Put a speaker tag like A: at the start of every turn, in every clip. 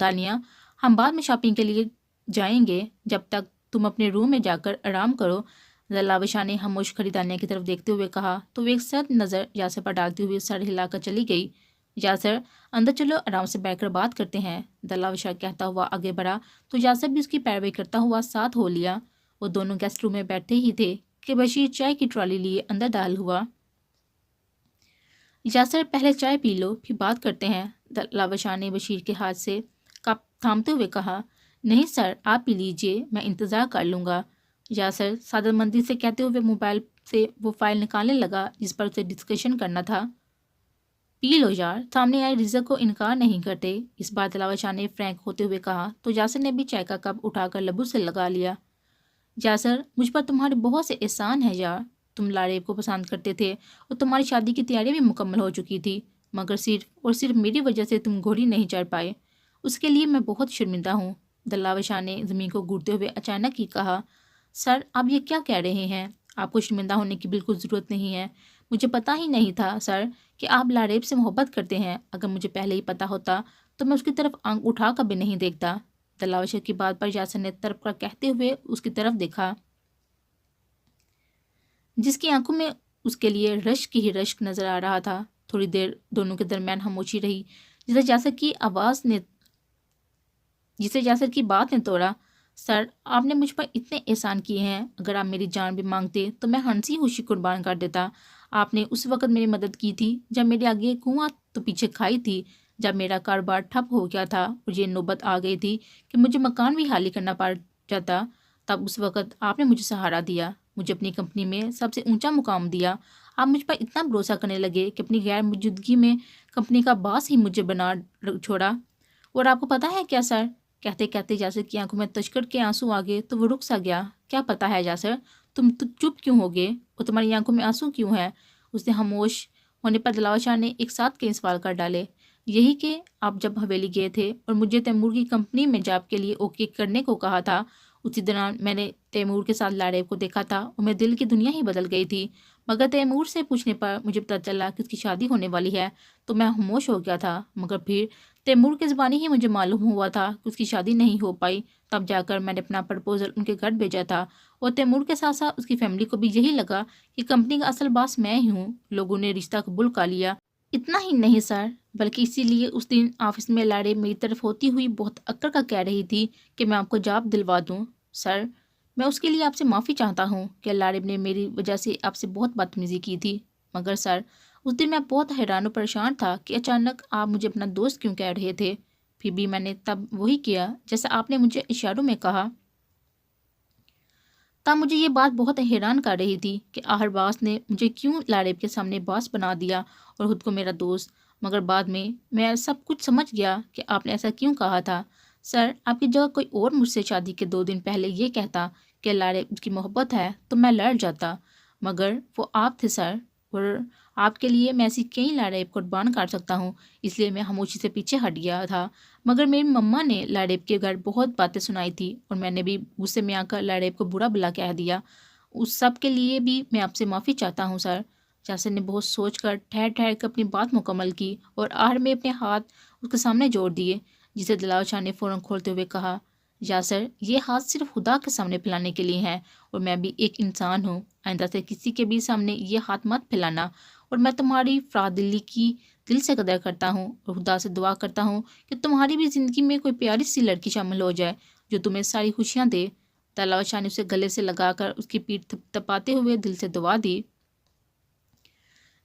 A: دانیہ ہم بعد میں شاپنگ کے لیے جائیں گے، جب تک تم اپنے روم میں جا کر آرام کرو۔ دلاوشا نے خاموش کھڑی دانیہ کی طرف دیکھتے ہوئے کہا تو وہ ایک سخت نظر یاسر پر ڈالتی ہوئی سر ہلا کر چلی گئی۔ یاسر اندر چلو، آرام سے بیٹھ کر بات کرتے ہیں، دلاوشا کہتا ہوا آگے بڑھا تو یاسر بھی اس کی پیروی کرتا ہوا ساتھ ہو لیا۔ وہ دونوں گیسٹ روم میں بیٹھے ہی تھے کہ بشیر چائے کی ٹرالی لیے اندر داخل ہوا۔ یاسر پہلے چائے پی لو پھر بات کرتے ہیں، دلاوشا نے بشیر کے ہاتھ سے کپ تھامتے ہوئے کہا۔ نہیں سر، آپ پی لیجیے، میں انتظار کر لوں گا، یاسر سادہ مندی سے کہتے ہوئے موبائل سے وہ فائل نکالنے لگا جس پر اسے ڈسکشن کرنا تھا۔ پی لو یار، سامنے آئے رزق کو انکار نہیں کرتے، اس بار دلاوشا نے فرینک ہوتے ہوئے کہا تو یاسر نے بھی چائے کا کپ اٹھا کر لبوں سے لگا لیا۔ یاسر مجھ پر تمہارے بہت سے احسان ہیں یار، تم لاریب کو پسند کرتے تھے اور تمہاری شادی کی تیاری بھی مکمل ہو چکی تھی، مگر صرف اور صرف میری وجہ سے تم گھوڑی نہیں چڑھ پائے، اس کے لیے میں بہت شرمندہ ہوں۔ دلاوشا نے زمین کو گھورتے ہوئے اچانک ہی کہا۔ سر آپ یہ کیا کہہ رہے ہیں؟ آپ کو شرمندہ ہونے کی بالکل ضرورت نہیں ہے، مجھے پتہ ہی نہیں تھا سر کہ آپ لاریب سے محبت کرتے ہیں، اگر مجھے پہلے ہی پتہ ہوتا تو میں اس کی طرف آنکھ اٹھا کر بھی نہیں دیکھتا۔ دلاوشا کی بات پر یاسر نے تڑپ کر کہتے ہوئے اس کی طرف دیکھا، جس کی آنکھوں میں اس کے لیے رشک ہی رشک نظر آ رہا تھا۔ تھوڑی دیر دونوں کے درمیان خاموشی رہی، جسے یاسر کی بات نے توڑا۔ سر آپ نے مجھ پر اتنے احسان کیے ہیں، اگر آپ میری جان بھی مانگتے تو میں ہنسی خوشی قربان کر دیتا۔ آپ نے اس وقت میری مدد کی تھی جب میرے آگے کنواں تو پیچھے کھائی تھی، جب میرا کاروبار ٹھپ ہو گیا تھا اور یہ نوبت آ گئی تھی کہ مجھے مکان بھی خالی کرنا پڑ جاتا، تب اس وقت آپ نے مجھے سہارا دیا، مجھے اپنی کمپنی میں سب سے اونچا مقام دیا۔ آپ مجھ پر اتنا بھروسہ کرنے لگے کہ اپنی غیر موجودگی میں کمپنی کا باس ہی مجھے بنا چھوڑا۔ اور آپ کو پتہ ہے کیا سر؟ کہتے کہتے یاسر کی آنکھوں میں تشکر کے آنسو آ گئے تو وہ رک سا گیا۔ کیا پتہ ہے یاسر؟ تم چپ کیوں ہو گئے اور تمہاری آنکھوں میں آنسو کیوں ہیں؟ اس نے خاموش ہونے پر دلاوشا نے ایک ساتھ کئی سوال کر ڈالے۔ یہی کہ آپ جب حویلی گئے تھے اور مجھے تیمور کی کمپنی میں جاب کے لیے اوکے کرنے کو کہا تھا، اسی دوران میں نے تیمور کے ساتھ لاریب کو دیکھا تھا اور میرے دل کی دنیا ہی بدل گئی تھی، مگر تیمور سے پوچھنے پر مجھے پتہ چلا کہ اس کی شادی ہونے والی ہے تو میں خاموش ہو گیا تھا، مگر پھر تیمور کی زبانی ہی مجھے معلوم ہوا تھا کہ اس کی شادی نہیں ہو پائی، تب جا کر میں نے اپنا پرپوزل ان کے گھر بھیجا تھا اور تیمور کے ساتھ ساتھ اس کی فیملی کو بھی یہی لگا کہ کمپنی کا اصل باس میں ہی ہوں، لوگوں نے رشتہ قبول کر لیا۔ اتنا ہی نہیں سر، بلکہ اسی لیے اس دن آفس میں لاریب میری طرف ہوتی ہوئی بہت اکڑ کر کہہ رہی تھی کہ میں آپ کو جاب دلوا دوں۔ سر میں اس کے لیے آپ سے معافی چاہتا ہوں کہ لاریب نے میری وجہ سے آپ سے بہت بدتمیزی کی تھی، مگر سر اس دن میں بہت حیران و پریشان تھا کہ اچانک آپ مجھے اپنا دوست کیوں کہہ رہے تھے، پھر بھی میں نے تب وہی کیا جیسا آپ نے مجھے اشاروں میں کہا۔ تب مجھے یہ بات بہت حیران کر رہی تھی کہ آخر باس نے مجھے کیوں لاریب کے سامنے باس بنا دیا اور خود کو میرا دوست، مگر بعد میں سب کچھ سمجھ گیا کہ آپ نے ایسا کیوں کہا تھا۔ سر آپ کی جگہ کوئی اور مجھ سے شادی کے 2 دن پہلے یہ کہتا کہ لاریب اس کی محبت ہے تو میں لڑ جاتا، مگر وہ آپ تھے سر، اور آپ کے لیے میں ایسی کئی لاریب قربان کر سکتا ہوں، اس لیے میں خاموشی سے پیچھے ہٹ گیا تھا، مگر میری مما نے لاریب کے گھر بہت باتیں سنائی تھی اور میں نے بھی غصے میں آ کر لاریب کو برا بلا کہہ دیا، اس سب کے لیے بھی میں آپ سے معافی چاہتا ہوں سر۔ یاسر نے بہت سوچ کر ٹھہر ٹھہر کر اپنی بات مکمل کی اور آخر میں اپنے ہاتھ اس کے سامنے جوڑ دیے، جسے دلاوشا نے فوراً کھولتے ہوئے کہا، یاسر یہ ہاتھ صرف خدا کے سامنے پھیلانے کے لیے ہیں اور میں بھی ایک انسان ہوں، آئندہ سے کسی کے بھی سامنے یہ ہاتھ مت پھیلانا، اور میں تمہاری فراخ دلی کی دل سے قدر کرتا ہوں اور خدا سے دعا کرتا ہوں کہ تمہاری بھی زندگی میں کوئی پیاری سی لڑکی شامل ہو جائے جو تمہیں ساری خوشیاں دے۔ دلاوشا نے اسے گلے سے لگا کر اس کی پیٹھ تپاتے ہوئے دل سے دعا دی۔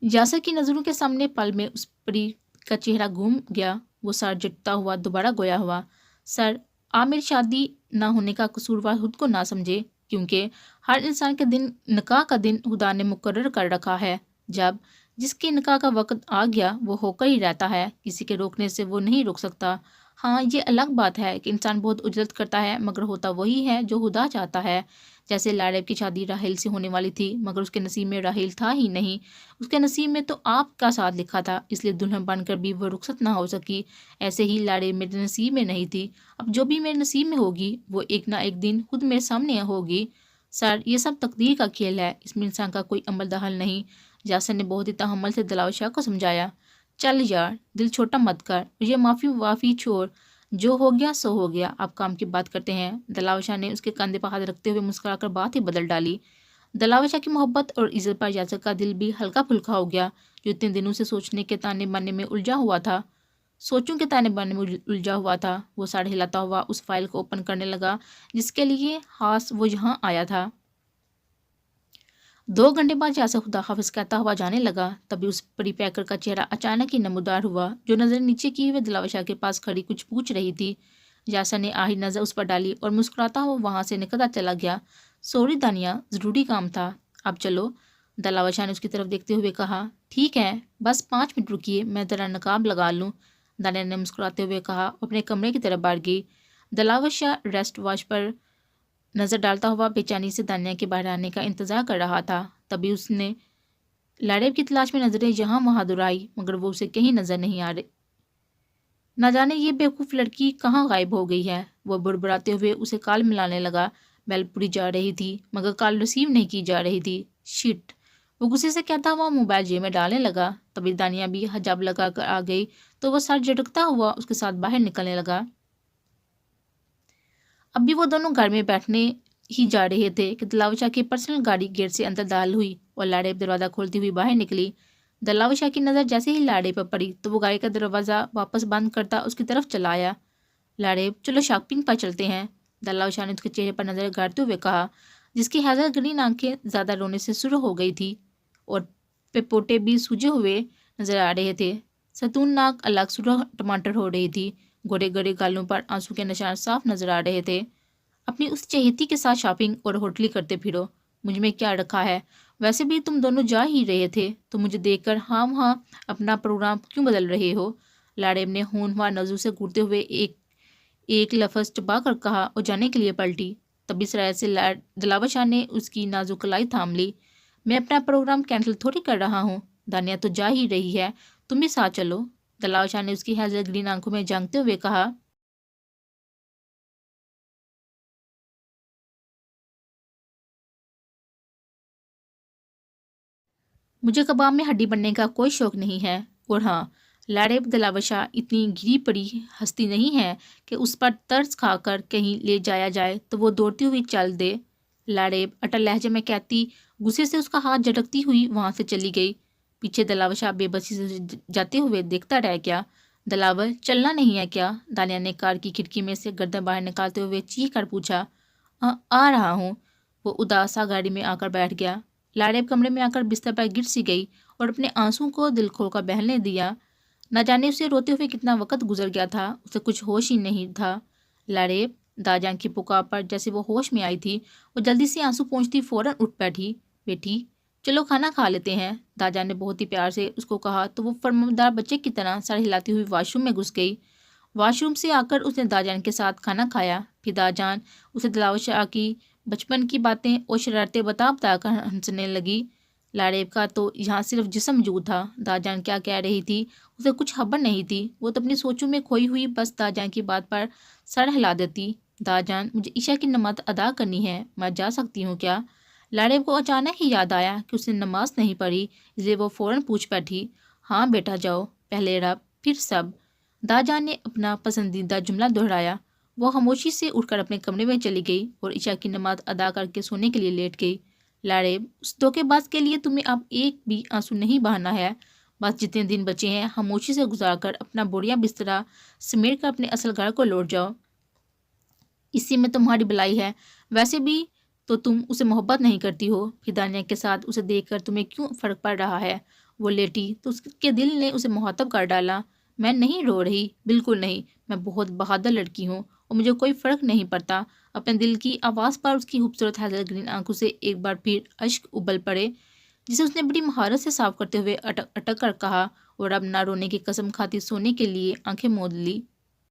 A: یاسر کی نظروں کے سامنے پل میں اس پری کا چہرہ گھوم گیا، وہ سر جھٹتا ہوا دوبارہ گویا ہوا، سر آپ میری شادی نہ ہونے کا قصوروار خود کو نہ سمجھے، کیونکہ ہر انسان کے دن نکاح کا دن خدا نے مقرر کر رکھا ہے، جب جس کے نکاح کا وقت آ گیا وہ ہو کر ہی رہتا ہے، کسی کے روکنے سے وہ نہیں روک سکتا۔ ہاں یہ الگ بات ہے کہ انسان بہت اجرت کرتا ہے مگر ہوتا وہی ہے جو خدا چاہتا ہے، جیسے لاریب کی شادی راحیل سے ہونے والی تھی مگر اس کے نصیب میں راحیل تھا ہی نہیں، اس کے نصیب میں تو آپ کا ساتھ لکھا تھا، اس لیے دلہن بن کر بھی وہ رخصت نہ ہو سکی، ایسے ہی لاریب میرے نصیب میں نہیں تھی، اب جو بھی میرے نصیب میں ہوگی وہ ایک نہ ایک دن خود میرے سامنے ہوگی۔ سر یہ سب تقدیر کا کھیل ہے، اس میں انسان کا کوئی عمل دخل نہیں، یاسر نے بہت ہی تحمل سے دلاوشا کو سمجھایا۔ چل یار دل چھوٹا مت کر اور یہ معافی وافی چھوڑ، جو ہو گیا سو ہو گیا، آپ کام کی بات کرتے ہیں۔ دلاور شاہ نے اس کے کندھے پر ہاتھ رکھتے ہوئے مسکرا کر بات ہی بدل ڈالی۔ دلاور شاہ کی محبت اور عزت پر یاسر کا دل بھی ہلکا پھلکا ہو گیا، جو اتنے دنوں سے سوچنے کے تانے بانے میں الجھا ہوا تھا۔ وہ ساڑھے ہلاتا ہوا اس فائل کو اوپن کرنے لگا جس کے لیے خاص وہ یہاں آیا تھا۔ 2 گھنٹے بعد یاسر خدا حافظ کہتا ہوا جانے لگا۔ تبھی اس پری پیکر کا چہرہ اچانک ہی نمودار ہوا، جو نظر نیچے کیے ہوئے دلاور شاہ کے پاس کھڑی کچھ پوچھ رہی تھی۔ یاسر نے آہی نظر اس پر ڈالی اور مسکراتا ہوا وہاں سے نکلتا چلا گیا۔ سوری دانیہ، ضروری کام تھا، اب چلو، دلاور شاہ نے اس کی طرف دیکھتے ہوئے کہا۔ ٹھیک ہے، بس 5 منٹ رکیے، میں ذرا نقاب لگا لوں، دانیہ نے مسکراتے ہوئے کہا اور اپنے کمرے کی طرف بڑھ گئی۔ دلاور شاہ ریسٹ واچ پر نظر ڈالتا ہوا بے چینی سے دانیہ کے باہر آنے کا انتظار کر رہا تھا۔ تبھی اس نے لاڑیب کی تلاش میں نظریں یہاں وہاں دوڑائی، مگر وہ اسے کہیں نظر نہیں آ رہی۔ نہ جانے یہ بیوقوف لڑکی کہاں غائب ہو گئی ہے۔ وہ بڑبڑاتے ہوئے اسے کال ملانے لگا۔ بیل پوری جا رہی تھی مگر کال ریسیو نہیں کی جا رہی تھی۔ شٹ! وہ غصے سے کہتا ہوا موبائل جیب میں ڈالنے لگا۔ تبھی دانیہ بھی حجاب لگا کر آ گئی تو وہ سر جھٹکتا ہوا اس کے ساتھ باہر نکلنے لگا۔ اب بھی وہ دونوں گھر میں بیٹھنے ہی جا رہے تھے کہ دلاور شاہ کی پرسنل گاڑی گیٹ سے اندر داخل ہوئی اور لاڑیب دروازہ کھولتی ہوئی باہر نکلی۔ دلاور شاہ کی نظر جیسے ہی لاڑیب پر پڑی تو وہ گاڑی کا دروازہ واپس بند کرتا اس کی طرف چلا آیا۔ لاڑیب، چلو شاپنگ پر چلتے ہیں، دلاور شاہ نے اس کے چہرے پر نظر گاڑتے ہوئے کہا، جس کی حیضہ گرین آنکھیں زیادہ رونے سے سرخ ہو گئی تھی اور پپوٹے بھی سوجے ہوئے نظر آ رہے تھے۔ ستون ناک الگ سرخ ٹماٹر ہو رہی تھی، گورے گورے گالوں پر آنسو کے نشان صاف نظر آ رہے تھے۔ اپنی اس چہیتی کے ساتھ شاپنگ اور ہوٹلی کرتے پھرو، مجھ میں کیا رکھا ہے؟ ویسے بھی تم دونوں جا ہی رہے تھے تو مجھے دیکھ کر ہاں اپنا پروگرام کیوں بدل رہے ہو؟ لاڑیب نے ہونہار نظروں سے گھورتے ہوئے ایک لفظ چبا کر کہا اور جانے کے لیے پلٹی۔ تبھی سرائے سے دلاور شاہ نے اس کی نازک کلائی تھام لی۔ میں اپنا پروگرام کینسل تھوڑی کر رہا ہوں، دانیہ تو جا ہی رہی ہے، تم بھی ساتھ چلو، دلاور شاہ نے اس کی حیضہ گرین آنکھوں میں جھانکتے ہوئے کہا۔ مجھے کباب میں ہڈی بننے کا کوئی شوق نہیں ہے، اور ہاں، لاڑیب، دلاور شاہ اتنی گری پڑی ہستی نہیں ہے کہ اس پر ترس کھا کر کہیں لے جایا جائے تو وہ دوڑتی ہوئی چل دے، لاڑیب اٹل لہجے میں کہتی، غصے سے اس کا ہاتھ جھٹکتی ہوئی وہاں سے چلی گئی۔ پیچھے دلاور شاہ بے بسی سے جاتے ہوئے دیکھتا رہ گیا۔ دلاور، چلنا نہیں ہے کیا؟ دانیہ نے کار کی کھڑکی میں سے گردن باہر نکالتے ہوئے چیخ کر پوچھا۔ آ رہا ہوں، وہ اداس سا گاڑی میں آ کر بیٹھ گیا۔ لاڑیب کمرے میں آ کر بستر پر گر سی گئی اور اپنے آنسوں کو دل کھول کر بہنے دیا۔ نہ جانے اسے روتے ہوئے کتنا وقت گزر گیا تھا، اسے کچھ ہوش ہی نہیں تھا۔ لاڑیب، داجان کی پکار پر جیسے وہ ہوش میں آئی تھی، وہ جلدی سے آنسو پونچھتی فوراً اٹھ بیٹھی۔ چلو کھانا کھا لیتے ہیں، داجان نے بہت ہی پیار سے اس کو کہا تو وہ فرمانبردار بچے کی طرح سر ہلاتی ہوئی واش روم میں گھس گئی۔ واش روم سے آ کر اس نے داجان کے ساتھ کھانا کھایا۔ پھر داجان اسے دلاور شاہ کی بچپن کی باتیں اور شرارتیں بتا کر ہنسنے لگی۔ لاڑیب کا تو یہاں صرف جسم موجود تھا، داجان کیا کہہ رہی تھی اسے کچھ خبر نہیں تھی، وہ تو اپنی سوچوں میں کھوئی ہوئی بس داجان کی بات پر سر ہلا دیتی۔ داجان، مجھے عشاء کی نماز ادا کرنی ہے، میں جا سکتی ہوں کیا؟ لاڑیب کو اچانک ہی یاد آیا کہ اس نے نماز نہیں پڑھی، اس لیے وہ فوراً پوچھ بیٹھی۔ ہاں بیٹا جاؤ، پہلے رب پھر سب، داجان نے اپنا پسندیدہ جملہ دہرایا۔ وہ خاموشی سے اٹھ کر اپنے کمرے میں چلی گئی اور عشاء کی نماز ادا کر کے سونے کے لیے لیٹ گئی۔ لاڑیب، اس دھوکے باز کے لیے تمہیں اب ایک بھی آنسو نہیں بہانا ہے، بس جتنے دن بچے ہیں خاموشی سے گزار کر اپنا بوڑیا بسترا سمیٹ کر اپنے اصل گھر کو لوٹ جاؤ، اسی میں تمہاری بھلائی ہے۔ ویسے بھی تو تم اسے محبت نہیں کرتی ہو، پھر دانیہ کے ساتھ اسے دیکھ کر تمہیں کیوں فرق پڑ رہا ہے؟ وہ لیٹی تو اس کے دل نے اسے مخاطب کر ڈالا۔ میں نہیں رو رہی، بالکل نہیں، میں بہت بہادر لڑکی ہوں اور مجھے کوئی فرق نہیں پڑتا۔ اپنے دل کی آواز پر اس کی خوبصورت حیضہ گرین آنکھوں سے ایک بار پھر اشک ابل پڑے، جسے اس نے بڑی مہارت سے صاف کرتے ہوئے اٹک کر کہا، اور اب نہ رونے کی قسم کھاتی سونے کے لیے آنکھیں موند لی۔